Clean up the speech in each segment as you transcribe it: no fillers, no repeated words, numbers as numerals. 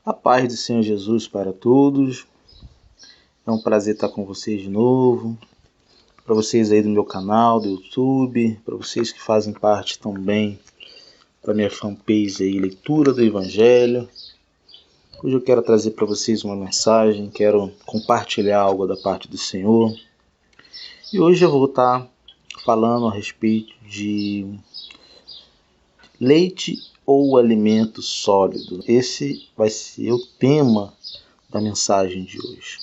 A paz do Senhor Jesus para todos. É um prazer estar com vocês de novo. Para vocês aí do meu canal, do YouTube, para vocês que fazem parte também da minha fanpage aí, Leitura do Evangelho. Hoje eu quero trazer para vocês uma mensagem, quero compartilhar algo da parte do Senhor. E hoje eu vou estar falando a respeito de leite ou alimento sólido. Esse vai ser o tema da mensagem de hoje.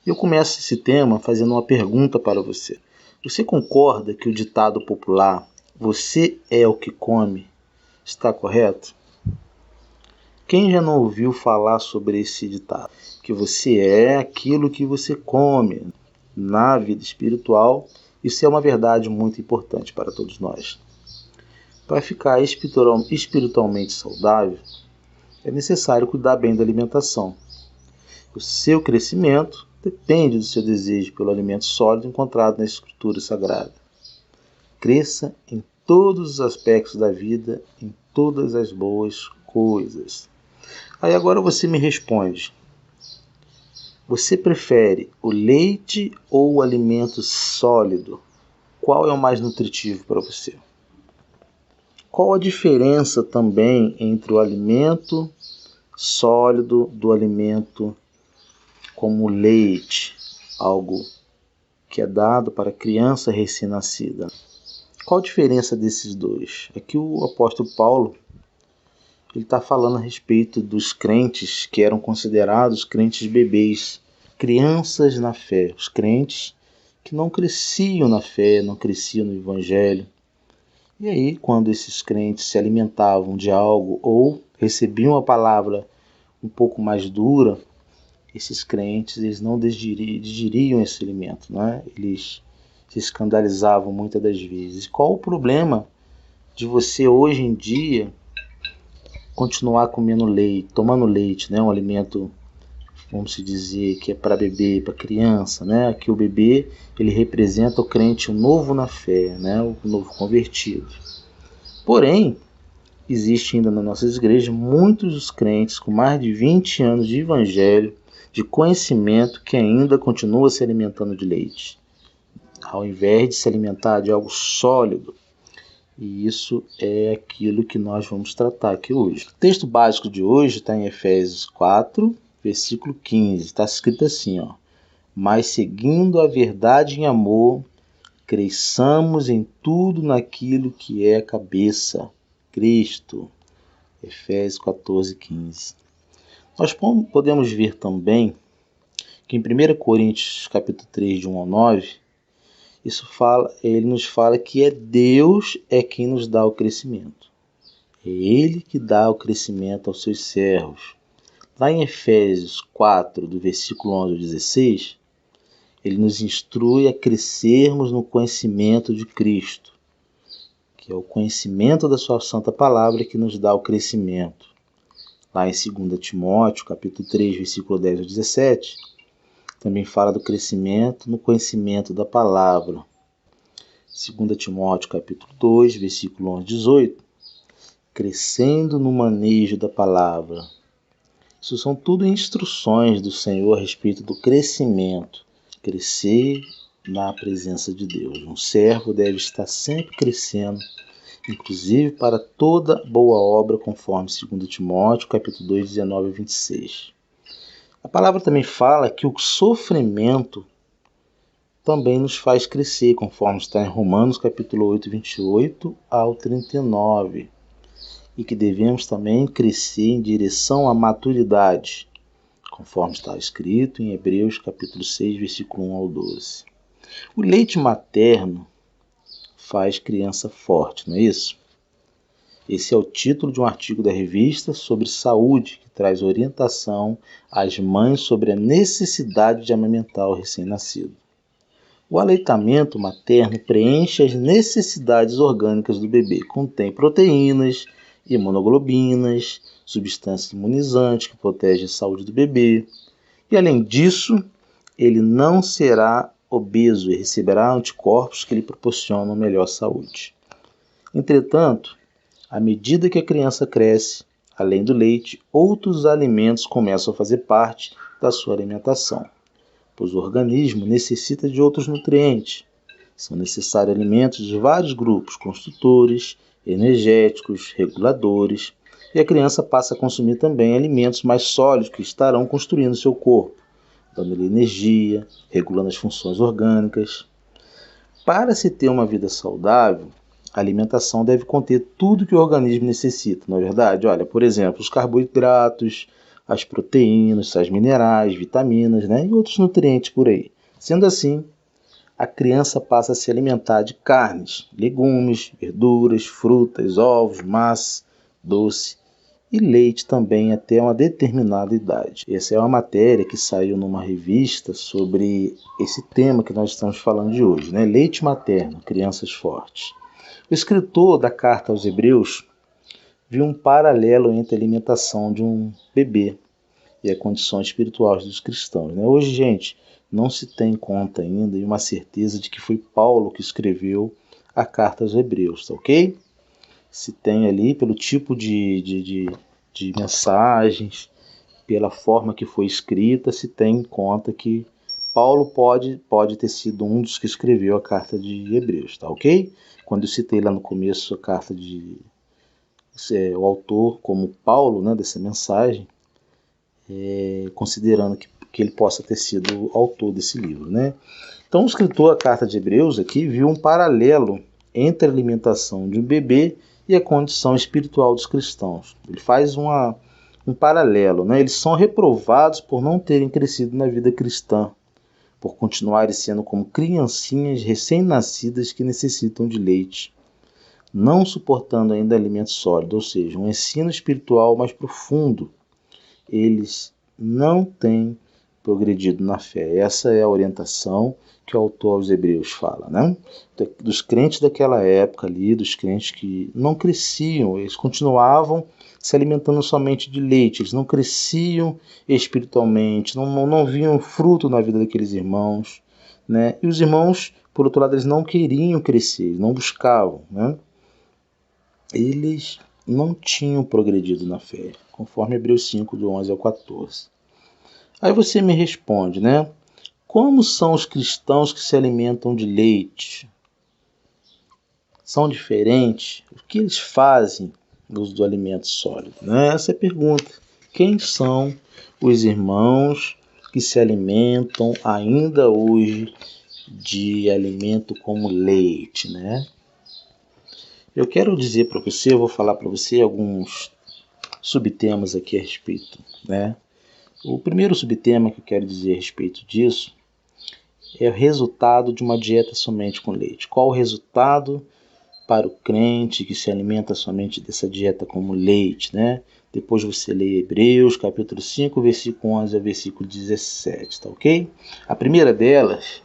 Eu começo esse tema fazendo uma pergunta para você. Você concorda que o ditado popular, você é o que come, está correto? Quem já não ouviu falar sobre esse ditado? Que você é aquilo que você come. Na vida espiritual, isso é uma verdade muito importante para todos nós. Para ficar espiritualmente saudável, é necessário cuidar bem da alimentação. O seu crescimento depende do seu desejo pelo alimento sólido encontrado na Escritura Sagrada. Cresça em todos os aspectos da vida, em todas as boas coisas. Aí agora você me responde. Você prefere o leite ou o alimento sólido? Qual é o mais nutritivo para você? Qual a diferença também entre o alimento sólido do alimento como o leite, algo que é dado para a criança recém-nascida? Qual a diferença desses dois? Aqui o apóstolo Paulo está falando a respeito dos crentes que eram considerados crentes bebês, crianças na fé, os crentes que não cresciam na fé, não cresciam no Evangelho. E aí, quando esses crentes se alimentavam de algo ou recebiam a palavra um pouco mais dura, esses crentes eles não digeriam esse alimento, né? Eles se escandalizavam muitas das vezes. Qual o problema de você hoje em dia continuar comendo leite, tomando leite, né? Um alimento, vamos dizer, que é para bebê, para criança, né? Que o bebê ele representa o crente novo na fé, né? O novo convertido. Porém, existe ainda nas nossas igrejas muitos crentes com mais de 20 anos de evangelho, de conhecimento, que ainda continuam se alimentando de leite, ao invés de se alimentar de algo sólido. E isso é aquilo que nós vamos tratar aqui hoje. O texto básico de hoje está em Efésios 4, versículo 15. Está escrito assim, ó: mas seguindo a verdade em amor, cresçamos em tudo naquilo que é a cabeça, Cristo. Efésios 14, 15. Nós podemos ver também que em 1 Coríntios capítulo 3, de 1 ao 9, ele nos fala que é Deus quem nos dá o crescimento. É Ele que dá o crescimento aos seus servos. Lá em Efésios 4, do versículo 11 ao 16, ele nos instrui a crescermos no conhecimento de Cristo, que é o conhecimento da sua santa palavra que nos dá o crescimento. Lá em 2 Timóteo, capítulo 3, versículo 10 ao 17, também fala do crescimento no conhecimento da palavra. 2 Timóteo, capítulo 2, versículo 11 ao 18, crescendo no manejo da palavra. Isso são tudo instruções do Senhor a respeito do crescimento. Crescer na presença de Deus. Um servo deve estar sempre crescendo, inclusive para toda boa obra, conforme 2 Timóteo, capítulo 2, 19 a 26. A palavra também fala que o sofrimento também nos faz crescer, conforme está em Romanos, capítulo 8, 28 ao 39. E que devemos também crescer em direção à maturidade, conforme está escrito em Hebreus, capítulo 6, versículo 1 ao 12. O leite materno faz criança forte, não é isso? Esse é o título de um artigo da revista sobre saúde, que traz orientação às mães sobre a necessidade de amamentar o recém-nascido. O aleitamento materno preenche as necessidades orgânicas do bebê. Contém proteínas, imunoglobinas, substâncias imunizantes que protegem a saúde do bebê. E além disso, ele não será obeso e receberá anticorpos que lhe proporcionam melhor saúde. Entretanto, à medida que a criança cresce, Além do leite, outros alimentos começam a fazer parte da sua alimentação, pois o organismo necessita de outros nutrientes. São necessários alimentos de vários grupos, construtores, energéticos, reguladores, e a criança passa a consumir também alimentos mais sólidos que estarão construindo seu corpo, dando-lhe energia, regulando as funções orgânicas. Para se ter uma vida saudável, a alimentação deve conter tudo que o organismo necessita, não é verdade? Olha, por exemplo, os carboidratos, as proteínas, sais minerais, vitaminas, né? E outros nutrientes por aí. Sendo assim, a criança passa a se alimentar de carnes, legumes, verduras, frutas, ovos, massa, doce e leite também até uma determinada idade. Essa é uma matéria que saiu numa revista sobre esse tema que nós estamos falando de hoje, né? Leite materno, crianças fortes. O escritor da Carta aos Hebreus viu um paralelo entre a alimentação de um bebê e a condição espiritual dos cristãos, né? Hoje, gente, não se tem conta ainda e uma certeza de que foi Paulo que escreveu a Carta aos Hebreus, tá ok? Se tem ali pelo tipo de mensagens, pela forma que foi escrita, se tem em conta que Paulo pode ter sido um dos que escreveu a Carta de Hebreus, tá ok? Quando eu citei lá no começo a carta o autor como Paulo, né, dessa mensagem, considerando que ele possa ter sido o autor desse livro, né? Então o escritor da Carta de Hebreus aqui viu um paralelo entre a alimentação de um bebê e a condição espiritual dos cristãos. Ele faz um paralelo, né? Eles são reprovados por não terem crescido na vida cristã, por continuarem sendo como criancinhas recém-nascidas que necessitam de leite, não suportando ainda alimento sólido, ou seja, um ensino espiritual mais profundo. Eles não têm progredido na fé. Essa é a orientação que o autor aos Hebreus fala, né? Dos crentes daquela época ali, dos crentes que não cresciam, eles continuavam se alimentando somente de leite, eles não cresciam espiritualmente, não viam fruto na vida daqueles irmãos, né? E os irmãos, por outro lado, eles não queriam crescer, eles não buscavam, né? Eles não tinham progredido na fé, conforme Hebreus 5, do 11 ao 14. Aí você me responde, né? Como são os cristãos que se alimentam de leite? São diferentes? O que eles fazem no uso do alimento sólido? Né? Essa é a pergunta. Quem são os irmãos que se alimentam ainda hoje de alimento como leite, né? Eu quero dizer para você, eu vou falar para você alguns subtemas aqui a respeito, né? O primeiro subtema que eu quero dizer a respeito disso é o resultado de uma dieta somente com leite. Qual o resultado para o crente que se alimenta somente dessa dieta como leite, né? Depois você lê Hebreus, capítulo 5, versículo 11 ao versículo 17, tá ok? A primeira delas,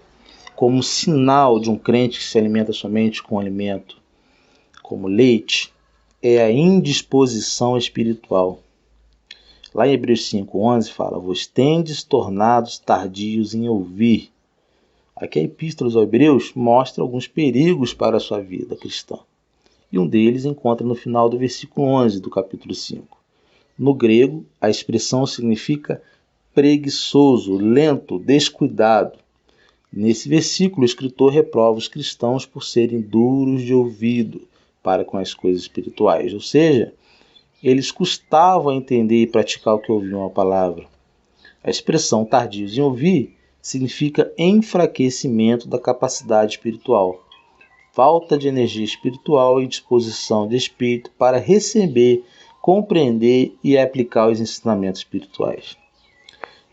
como sinal de um crente que se alimenta somente com alimento como leite, é a indisposição espiritual. Lá em Hebreus 5:11 fala: vos tendes tornados tardios em ouvir. Aqui a Epístola aos Hebreus mostra alguns perigos para a sua vida cristã. E um deles encontra no final do versículo 11 do capítulo 5. No grego, a expressão significa preguiçoso, lento, descuidado. Nesse versículo, o escritor reprova os cristãos por serem duros de ouvido para com as coisas espirituais, ou seja, eles custavam entender e praticar o que ouviam a palavra. A expressão tardios em ouvir significa enfraquecimento da capacidade espiritual, falta de energia espiritual e disposição de espírito para receber, compreender e aplicar os ensinamentos espirituais.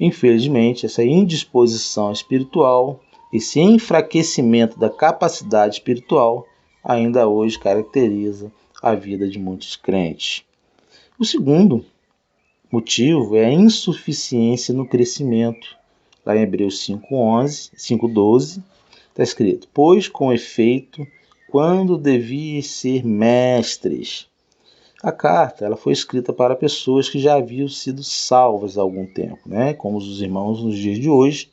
Infelizmente, essa indisposição espiritual, esse enfraquecimento da capacidade espiritual, ainda hoje caracteriza a vida de muitos crentes. O segundo motivo é a insuficiência no crescimento. Lá em Hebreus 5:12, está escrito: pois com efeito, quando deviam ser mestres. A carta ela foi escrita para pessoas que já haviam sido salvas há algum tempo, né? Como os irmãos nos dias de hoje,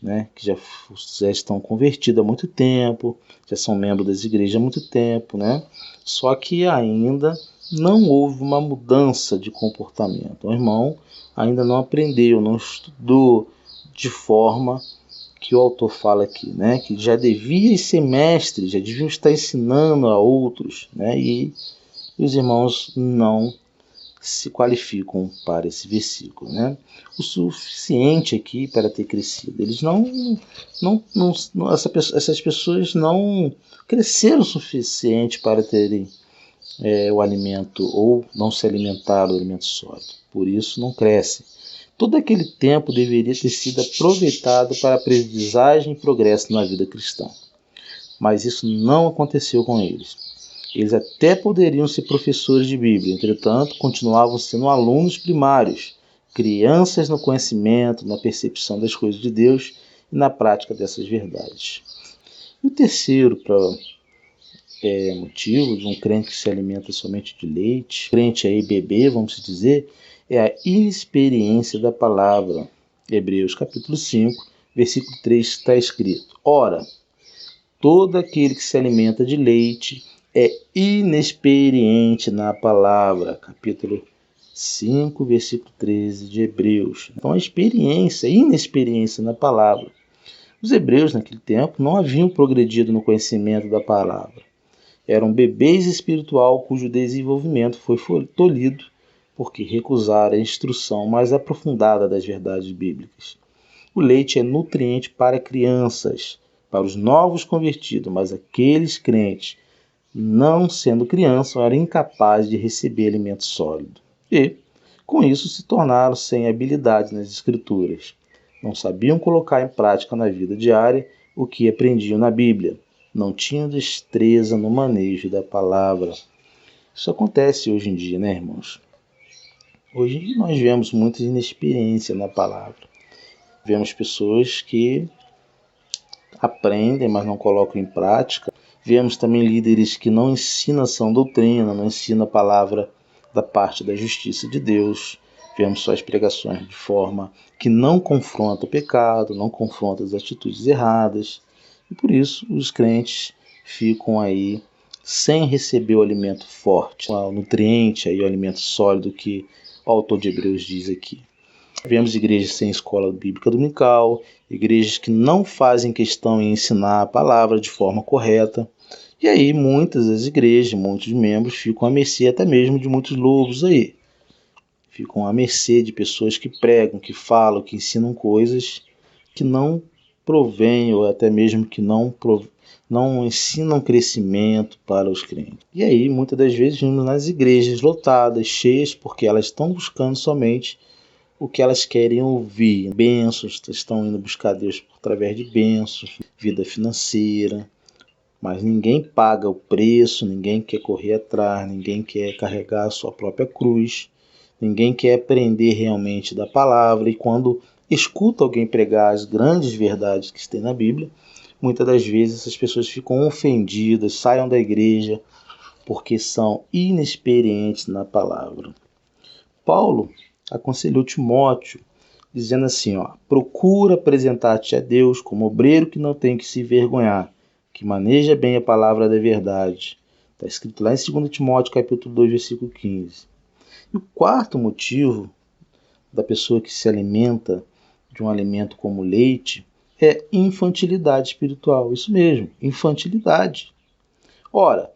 né? Que já estão convertidos há muito tempo, já são membros das igrejas há muito tempo, né? Só que ainda não houve uma mudança de comportamento. O irmão ainda não aprendeu, não estudou de forma que o autor fala aqui, né? Que já devia ser mestre, já deviam estar ensinando a outros, né? E os irmãos não se qualificam para esse versículo, né? O suficiente aqui para ter crescido. Eles essas pessoas não cresceram o suficiente para terem o alimento, ou não se alimentaram do alimento sólido. Por isso não crescem. Todo aquele tempo deveria ter sido aproveitado para aprendizagem e progresso na vida cristã. Mas isso não aconteceu com eles. Eles até poderiam ser professores de Bíblia, entretanto, continuavam sendo alunos primários, crianças no conhecimento, na percepção das coisas de Deus e na prática dessas verdades. E o terceiro motivo de um crente que se alimenta somente de leite, crente aí bebê, vamos dizer, é a inexperiência da palavra. Hebreus capítulo 5, versículo 3 está escrito: Ora, todo aquele que se alimenta de leite é inexperiente na palavra. Capítulo 5, versículo 13 de Hebreus. Então, a inexperiência na palavra. Os hebreus, naquele tempo, não haviam progredido no conhecimento da palavra. Eram bebês espiritual cujo desenvolvimento foi tolhido porque recusaram a instrução mais aprofundada das verdades bíblicas. O leite é nutriente para crianças, para os novos convertidos, mas aqueles crentes, não sendo criança, eram incapazes de receber alimento sólido. E, com isso, se tornaram sem habilidade nas escrituras. Não sabiam colocar em prática na vida diária o que aprendiam na Bíblia. Não tinham destreza no manejo da palavra. Isso acontece hoje em dia, né, irmãos? Hoje nós vemos muita inexperiência na palavra. Vemos pessoas que aprendem, mas não colocam em prática. Vemos também líderes que não ensinam sã doutrina, não ensinam a palavra da parte da justiça de Deus. Vemos suas pregações de forma que não confronta o pecado, não confronta as atitudes erradas. E por isso os crentes ficam aí sem receber o alimento forte, o nutriente, aí, o alimento sólido que o autor de Hebreus diz aqui. Vemos igrejas sem escola bíblica dominical, igrejas que não fazem questão em ensinar a palavra de forma correta. E aí muitas das igrejas, muitos membros ficam à mercê até mesmo de muitos lobos aí. Ficam à mercê de pessoas que pregam, que falam, que ensinam coisas que não provém, ou até mesmo que não ensinam crescimento para os crentes. E aí, muitas das vezes, vimos nas igrejas lotadas, cheias, porque elas estão buscando somente o que elas querem ouvir. Bênçãos, estão indo buscar Deus através de bênçãos, vida financeira, mas ninguém paga o preço, ninguém quer correr atrás, ninguém quer carregar a sua própria cruz, ninguém quer aprender realmente da palavra, e quando escuta alguém pregar as grandes verdades que tem na Bíblia, muitas das vezes essas pessoas ficam ofendidas, saem da igreja porque são inexperientes na palavra. Paulo aconselhou Timóteo, dizendo assim, procura apresentar-te a Deus como obreiro que não tem que se envergonhar, que maneja bem a palavra da verdade. Está escrito lá em 2 Timóteo capítulo 2, versículo 15. E o quarto motivo da pessoa que se alimenta de um alimento como leite é infantilidade espiritual. Isso mesmo, infantilidade. Ora,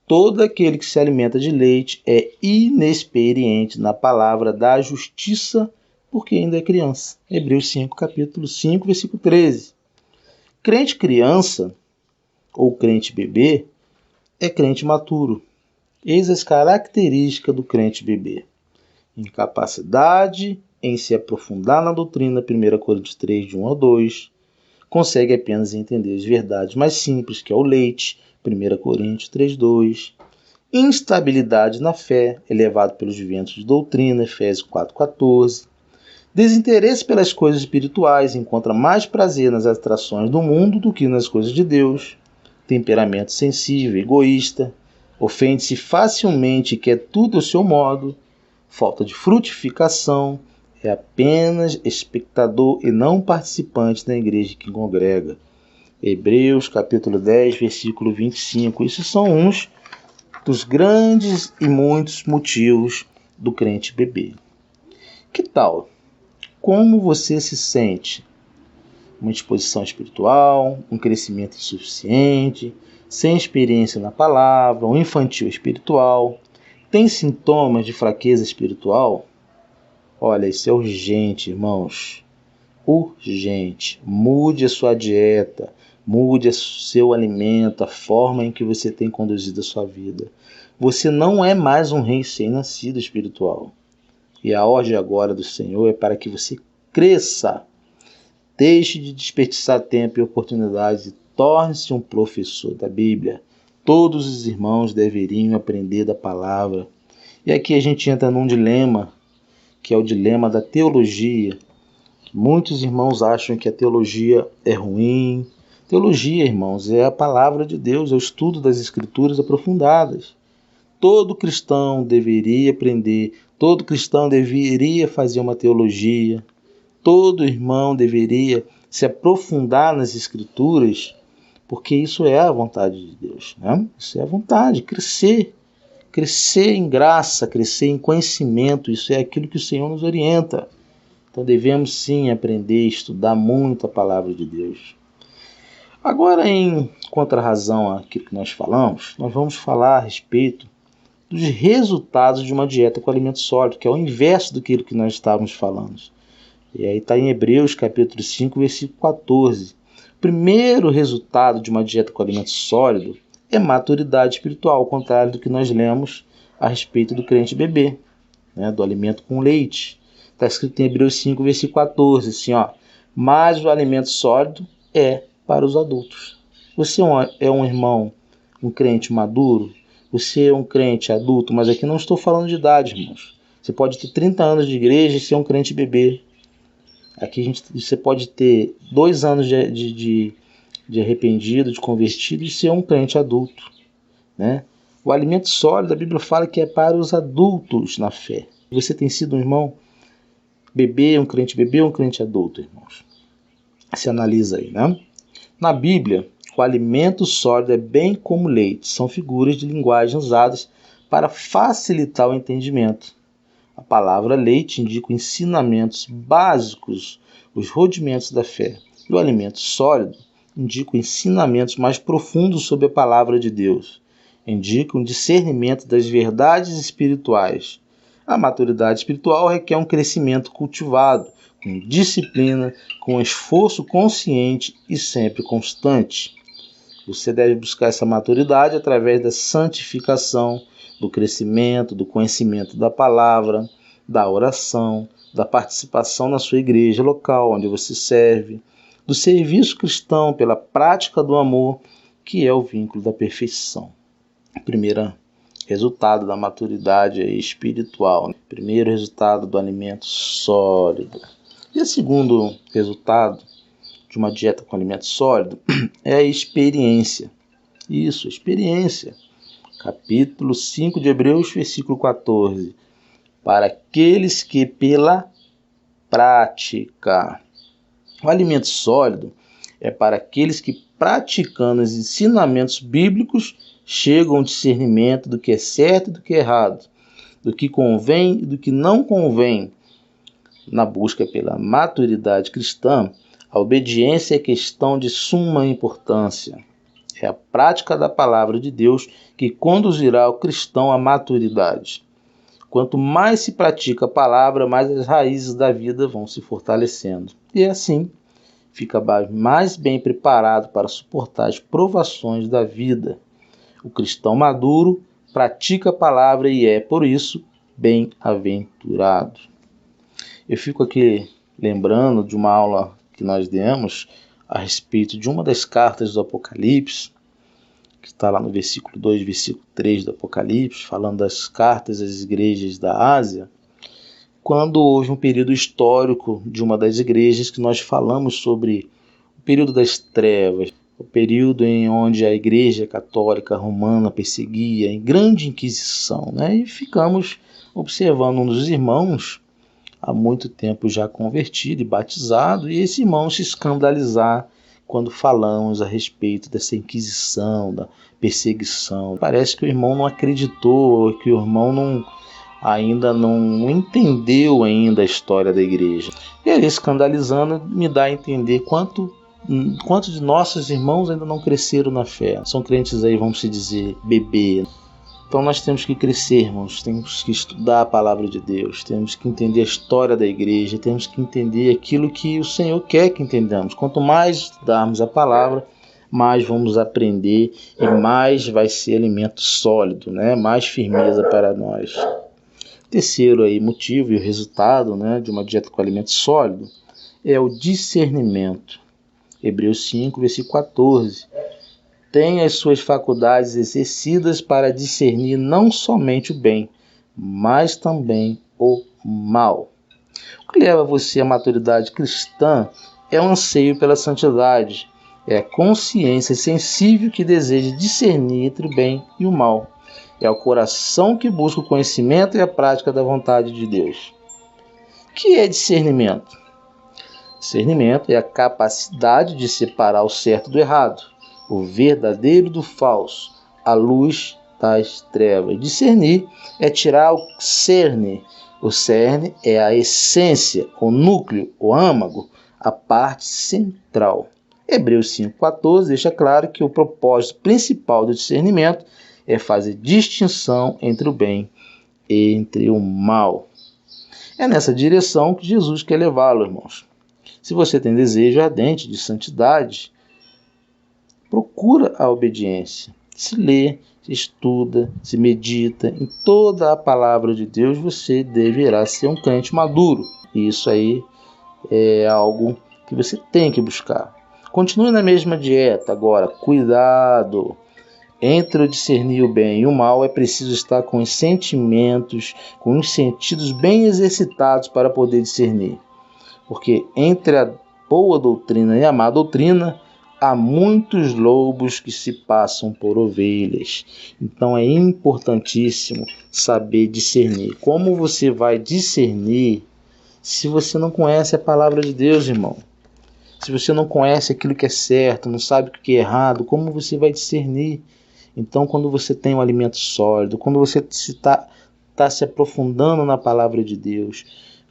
todo aquele que se alimenta de leite é inexperiente na palavra da justiça, porque ainda é criança. Hebreus 5, capítulo 5, versículo 13. Crente criança, ou crente bebê, é crente maturo. Eis as características do crente bebê: incapacidade em se aprofundar na doutrina, 1 Coríntios 3, de 1 a 2, consegue apenas entender as verdades mais simples, que é o leite, 1 Coríntios 3, 2, instabilidade na fé, elevado pelos ventos de doutrina, Efésios 4, 14, desinteresse pelas coisas espirituais, encontra mais prazer nas atrações do mundo do que nas coisas de Deus, temperamento sensível, egoísta, ofende-se facilmente e quer tudo ao seu modo, falta de frutificação, é apenas espectador e não participante da igreja que congrega. Hebreus capítulo 10, versículo 25. Esses são uns dos grandes e muitos motivos do crente beber. Que tal? Como você se sente? Uma disposição espiritual, um crescimento insuficiente, sem experiência na palavra, um infantil espiritual? Tem sintomas de fraqueza espiritual? Olha, isso é urgente, irmãos. Urgente. Mude a sua dieta, mude o seu alimento, a forma em que você tem conduzido a sua vida. Você não é mais um recém-nascido espiritual. E a ordem agora do Senhor é para que você cresça. Deixe de desperdiçar tempo e oportunidades e torne-se um professor da Bíblia. Todos os irmãos deveriam aprender da palavra. E aqui a gente entra num dilema, que é o dilema da teologia. Muitos irmãos acham que a teologia é ruim. Teologia, irmãos, é a palavra de Deus, é o estudo das Escrituras aprofundadas. Todo cristão deveria aprender, todo cristão deveria fazer uma teologia, todo irmão deveria se aprofundar nas Escrituras, porque isso é a vontade de Deus, né? Isso é a vontade, crescer em graça, crescer em conhecimento, isso é aquilo que o Senhor nos orienta. Então devemos sim aprender, estudar muito a palavra de Deus. Agora, em contrarrazão àquilo que nós falamos, nós vamos falar a respeito dos resultados de uma dieta com alimento sólido, que é o inverso daquilo que nós estávamos falando. E aí está em Hebreus capítulo 5, versículo 14. O primeiro resultado de uma dieta com alimento sólido é maturidade espiritual, ao contrário do que nós lemos a respeito do crente bebê, né, do alimento com leite. Está escrito em Hebreus 5, versículo 14, assim, ó, mas o alimento sólido é para os adultos. Você é um irmão, um crente maduro? Você é um crente adulto? Mas aqui não estou falando de idade, irmãos. Você pode ter 30 anos de igreja e ser um crente bebê. Aqui você pode ter 2 anos de arrependido, de convertido e ser um crente adulto, né? O alimento sólido, a Bíblia fala que é para os adultos na fé. Você tem sido um irmão bebê, um crente adulto, irmãos? Se analisa aí, né? Na Bíblia, o alimento sólido é bem como leite. São figuras de linguagem usadas para facilitar o entendimento. A palavra leite indica ensinamentos básicos, os rudimentos da fé. E o alimento sólido indica ensinamentos mais profundos sobre a palavra de Deus. Indica um discernimento das verdades espirituais. A maturidade espiritual requer um crescimento cultivado, com disciplina, com esforço consciente e sempre constante. Você deve buscar essa maturidade através da santificação, do crescimento, do conhecimento da palavra, da oração, da participação na sua igreja local, onde você serve, do serviço cristão pela prática do amor, que é o vínculo da perfeição. Primeiro resultado da maturidade espiritual, né? Primeiro resultado do alimento sólido. E o segundo resultado de uma dieta com alimento sólido é a experiência. Isso, experiência. Capítulo 5 de Hebreus, versículo 14. Para aqueles que pela prática. O alimento sólido é para aqueles que, praticando os ensinamentos bíblicos, chegam ao discernimento do que é certo e do que é errado, do que convém e do que não convém. Na busca pela maturidade cristã, a obediência é questão de suma importância. É a prática da palavra de Deus que conduzirá o cristão à maturidade. Quanto mais se pratica a palavra, mais as raízes da vida vão se fortalecendo. E assim, fica mais bem preparado para suportar as provações da vida. O cristão maduro pratica a palavra e é, por isso, bem-aventurado. Eu fico aqui lembrando de uma aula que nós demos a respeito de uma das cartas do Apocalipse, que está lá no versículo 2, versículo 3 do Apocalipse, falando das cartas às igrejas da Ásia, quando houve um período histórico de uma das igrejas que nós falamos sobre o período das trevas, o período em onde a Igreja Católica Romana perseguia, em grande inquisição, né? E ficamos observando um dos irmãos, há muito tempo já convertido e batizado, e esse irmão se escandalizar quando falamos a respeito dessa inquisição, da perseguição. Parece que o irmão não acreditou, que o irmão ainda não entendeu ainda a história da igreja. E ele, escandalizando, me dá a entender quanto de nossos irmãos ainda não cresceram na fé. São crentes aí, vamos dizer, bebê. Então nós temos que crescer, irmãos, temos que estudar a palavra de Deus, temos que entender a história da igreja, temos que entender aquilo que o Senhor quer que entendamos. Quanto mais estudarmos a palavra, mais vamos aprender e mais vai ser alimento sólido, né? Mais firmeza para nós. Terceiro aí, motivo e o resultado, né, de uma dieta com alimento sólido é o discernimento. Hebreus 5, versículo 14. Tem as suas faculdades exercidas para discernir não somente o bem, mas também o mal. O que leva você à maturidade cristã é o anseio pela santidade, é a consciência sensível que deseja discernir entre o bem e o mal. É o coração que busca o conhecimento e a prática da vontade de Deus. O que é discernimento? Discernimento é a capacidade de separar o certo do errado, o verdadeiro do falso, a luz das trevas. Discernir é tirar o cerne. O cerne é a essência, o núcleo, o âmago, a parte central. Hebreus 5,14 deixa claro que o propósito principal do discernimento é fazer distinção entre o bem e entre o mal. É nessa direção que Jesus quer levá-lo, irmãos. Se você tem desejo ardente de santidade, procura a obediência. Se lê, se estuda, se medita em toda a palavra de Deus, você deverá ser um crente maduro. E isso aí é algo que você tem que buscar. Continue na mesma dieta. Agora, cuidado. Entre o discernir o bem e o mal, é preciso estar com os sentimentos, com os sentidos bem exercitados para poder discernir. Porque entre a boa doutrina e a má doutrina, há muitos lobos que se passam por ovelhas. Então é importantíssimo saber discernir. Como você vai discernir se você não conhece a palavra de Deus, irmão? Se você não conhece aquilo que é certo, não sabe o que é errado, como você vai discernir? Então, quando você tem um alimento sólido, quando você está se aprofundando na palavra de Deus,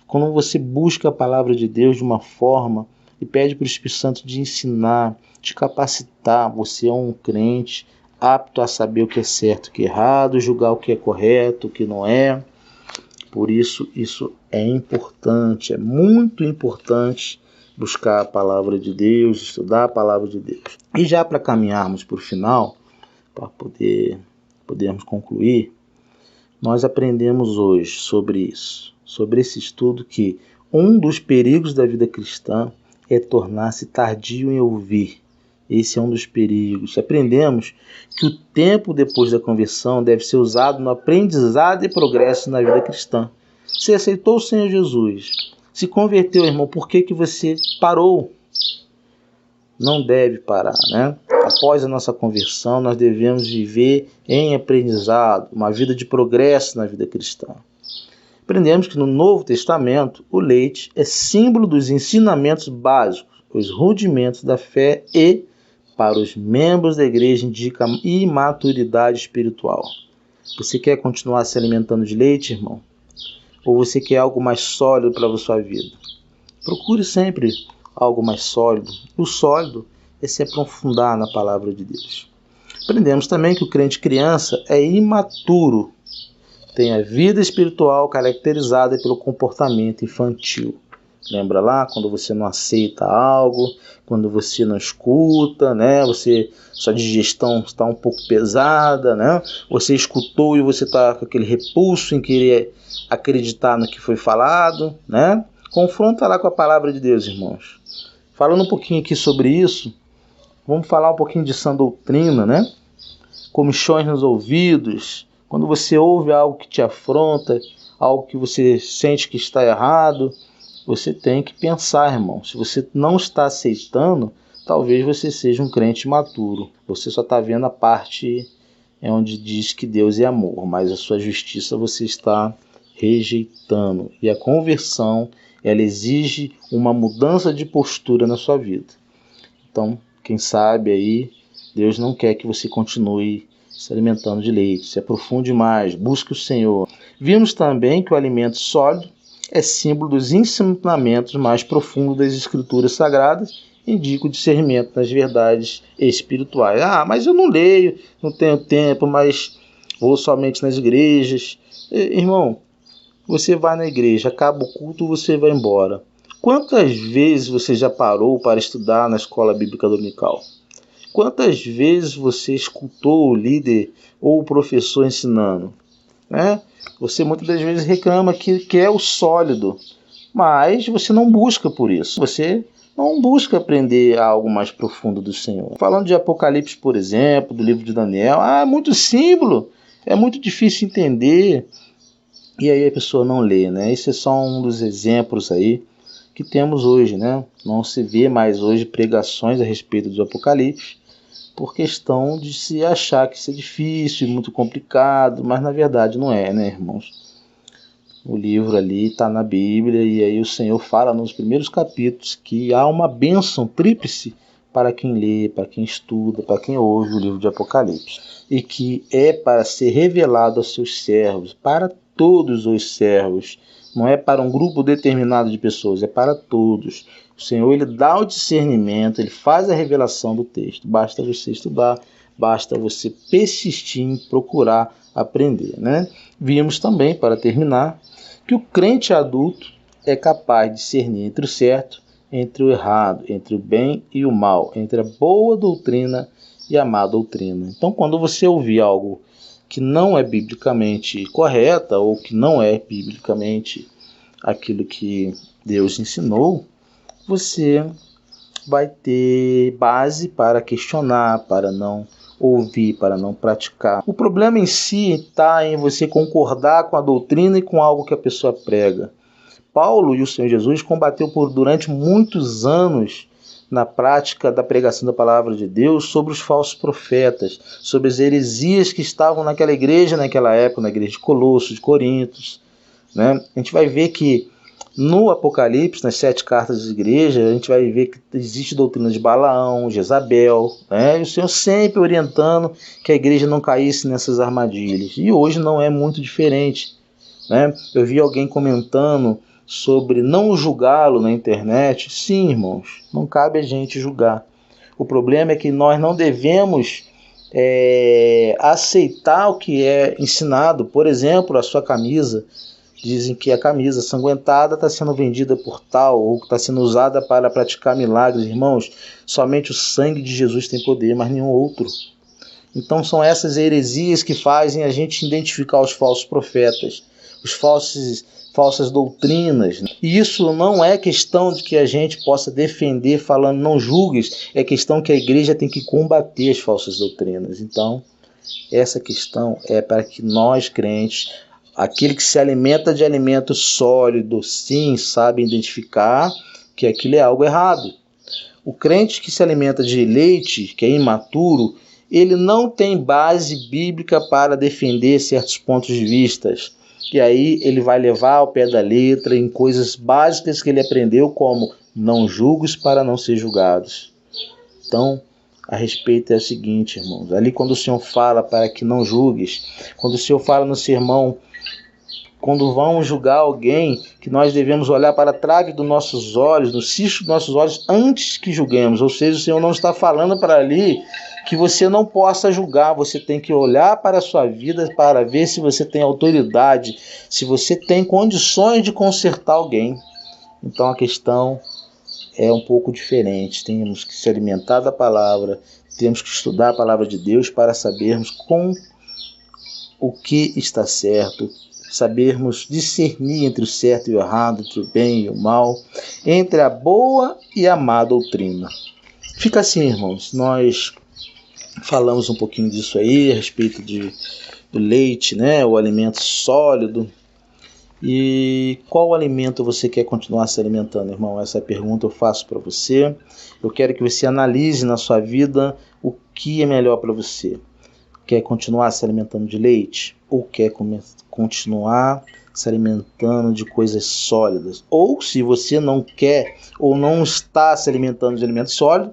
quando você busca a palavra de Deus de uma forma e pede para o Espírito Santo de ensinar, de capacitar, você é um crente apto a saber o que é certo, o que é errado, julgar o que é correto, o que não é. Por isso é importante, é muito importante buscar a palavra de Deus, estudar a palavra de Deus. E já para caminharmos para o final, para podermos concluir, nós aprendemos hoje sobre isso, sobre esse estudo, que um dos perigos da vida cristã é tornar-se tardio em ouvir. Esse é um dos perigos. Aprendemos que o tempo depois da conversão deve ser usado no aprendizado e progresso na vida cristã. Você aceitou o Senhor Jesus, se converteu, irmão, por que você parou? Não deve parar, né? Após a nossa conversão, nós devemos viver em aprendizado, uma vida de progresso na vida cristã. Aprendemos que no Novo Testamento, o leite é símbolo dos ensinamentos básicos, os rudimentos da fé, e, para os membros da igreja, indica imaturidade espiritual. Você quer continuar se alimentando de leite, irmão? Ou você quer algo mais sólido para a sua vida? Procure sempre algo mais sólido. O sólido é se aprofundar na palavra de Deus. Aprendemos também que o crente criança é imaturo, tem a vida espiritual caracterizada pelo comportamento infantil. Lembra lá quando você não aceita algo, quando você não escuta, né? Sua digestão está um pouco pesada, né? Você escutou e você está com aquele repulso em querer acreditar no que foi falado, né? Confronta lá com a palavra de Deus, irmãos. Falando um pouquinho aqui sobre isso, vamos falar um pouquinho de sã doutrina, né? Comichões nos ouvidos. Quando você ouve algo que te afronta, algo que você sente que está errado, você tem que pensar, irmão. Se você não está aceitando, talvez você seja um crente imaturo. Você só está vendo a parte onde diz que Deus é amor, mas a sua justiça você está rejeitando. E a conversão, ela exige uma mudança de postura na sua vida. Então, Quem sabe aí Deus não quer que você continue se alimentando de leite, se aprofunde mais, busque o Senhor. Vimos também que o alimento sólido é símbolo dos ensinamentos mais profundos das Escrituras Sagradas, indica o discernimento das verdades espirituais. Mas eu não leio, não tenho tempo, mas vou somente nas igrejas. Irmão, você vai na igreja, acaba o culto, você vai embora. Quantas vezes você já parou para estudar na escola bíblica dominical? Quantas vezes você escutou o líder ou o professor ensinando? Você muitas das vezes reclama que quer o sólido, mas você não busca por isso. Você não busca aprender algo mais profundo do Senhor. Falando de Apocalipse, por exemplo, do livro de Daniel, é muito símbolo, é muito difícil entender. E aí a pessoa não lê, Esse é só um dos exemplos aí que temos hoje, Não se vê mais hoje pregações a respeito do Apocalipse, por questão de se achar que isso é difícil, muito complicado, mas na verdade não é, irmãos? O livro ali está na Bíblia e aí o Senhor fala nos primeiros capítulos que há uma bênção tríplice para quem lê, para quem estuda, para quem ouve o livro de Apocalipse. E que é para ser revelado aos seus servos, para todos os servos. Não é para um grupo determinado de pessoas, é para todos. O Senhor, ele dá o discernimento, ele faz a revelação do texto. Basta você estudar, basta você persistir em procurar aprender, Vimos também, para terminar, que o crente adulto é capaz de discernir entre o certo, entre o errado, entre o bem e o mal, entre a boa doutrina e a má doutrina. Então, quando você ouvir algo que não é biblicamente correta ou que não é biblicamente aquilo que Deus ensinou, você vai ter base para questionar, para não ouvir, para não praticar. O problema em si está em você concordar com a doutrina e com algo que a pessoa prega. Paulo e o Senhor Jesus combateu durante muitos anos na prática da pregação da palavra de Deus sobre os falsos profetas, sobre as heresias que estavam naquela igreja, naquela época, na igreja de Colossos, de Corintos. A gente vai ver que no Apocalipse, nas 7 cartas das igrejas, a gente vai ver que existe doutrina de Balaão, Jezabel, e o Senhor sempre orientando que a igreja não caísse nessas armadilhas. E hoje não é muito diferente. Eu vi alguém comentando sobre não julgá-lo na internet. Sim, irmãos, não cabe a gente julgar. O problema é que nós não devemos aceitar o que é ensinado. Por exemplo, a sua camisa. Dizem que a camisa sanguentada está sendo vendida por tal, ou está sendo usada para praticar milagres. Irmãos, somente o sangue de Jesus tem poder, mas nenhum outro. Então são essas heresias que fazem a gente identificar os falsos profetas, os falsas doutrinas. E isso não é questão de que a gente possa defender falando não julgues, é questão que a igreja tem que combater as falsas doutrinas. Então, essa questão é para que nós, crentes, aquele que se alimenta de alimento sólido, sim, sabe identificar que aquilo é algo errado. O crente que se alimenta de leite, que é imaturo, ele não tem base bíblica para defender certos pontos de vista. E aí ele vai levar ao pé da letra em coisas básicas que ele aprendeu, como não julgues para não ser julgados. Então, a respeito é o seguinte, irmãos. Ali quando o Senhor fala para que não julgues, quando o Senhor fala no sermão, quando vamos julgar alguém, que nós devemos olhar para a trave dos nossos olhos, no cisto dos nossos olhos, antes que julguemos. Ou seja, o Senhor não está falando para ali que você não possa julgar. Você tem que olhar para a sua vida para ver se você tem autoridade, se você tem condições de consertar alguém. Então a questão é um pouco diferente. Temos que se alimentar da palavra, temos que estudar a palavra de Deus para sabermos com o que está certo, sabermos discernir entre o certo e o errado, entre o bem e o mal, entre a boa e a má doutrina. Fica assim, irmãos, nós falamos um pouquinho disso aí, a respeito do leite, o alimento sólido. E qual alimento você quer continuar se alimentando, irmão? Essa pergunta eu faço para você. Eu quero que você analise na sua vida o que é melhor para você. Quer continuar se alimentando de leite? Ou quer continuar se alimentando de coisas sólidas? Ou se você não quer ou não está se alimentando de alimento sólido,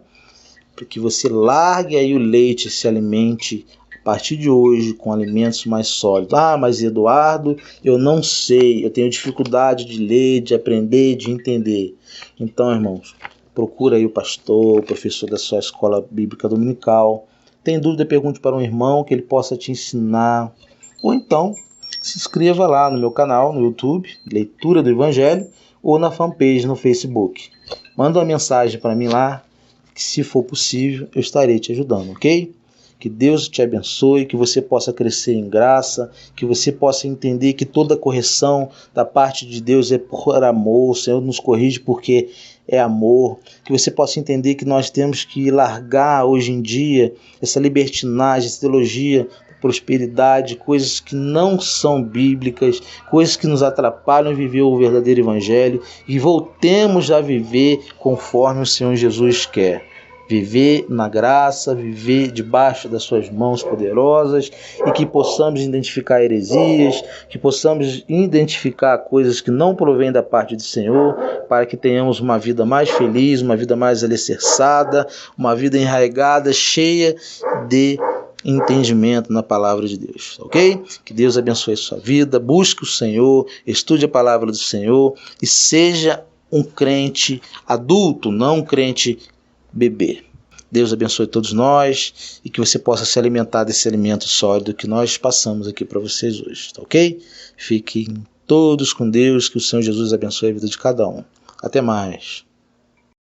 para que você largue aí o leite e se alimente a partir de hoje com alimentos mais sólidos. Ah, mas Eduardo, eu não sei, eu tenho dificuldade de ler, de aprender, de entender. Então, irmãos, procura aí o pastor, o professor da sua escola bíblica dominical. Tem dúvida, pergunte para um irmão que ele possa te ensinar. Ou então, se inscreva lá no meu canal, no YouTube, Leitura do Evangelho, ou na fanpage no Facebook. Manda uma mensagem para mim lá, que se for possível, eu estarei te ajudando, ok? Que Deus te abençoe, que você possa crescer em graça, que você possa entender que toda correção da parte de Deus é por amor, o Senhor nos corrige porque é amor, que você possa entender que nós temos que largar hoje em dia essa libertinagem, essa teologia, prosperidade, coisas que não são bíblicas, coisas que nos atrapalham em viver o verdadeiro evangelho, e voltemos a viver conforme o Senhor Jesus quer. Viver na graça, viver debaixo das suas mãos poderosas, e que possamos identificar heresias, que possamos identificar coisas que não provêm da parte do Senhor, para que tenhamos uma vida mais feliz, uma vida mais alicerçada, uma vida enraizada, cheia de entendimento na palavra de Deus, ok? Que Deus abençoe a sua vida, busque o Senhor, estude a palavra do Senhor e seja um crente adulto, não um crente bebê. Deus abençoe todos nós e que você possa se alimentar desse alimento sólido que nós passamos aqui para vocês hoje, tá ok? Fiquem todos com Deus, que o Senhor Jesus abençoe a vida de cada um. Até mais.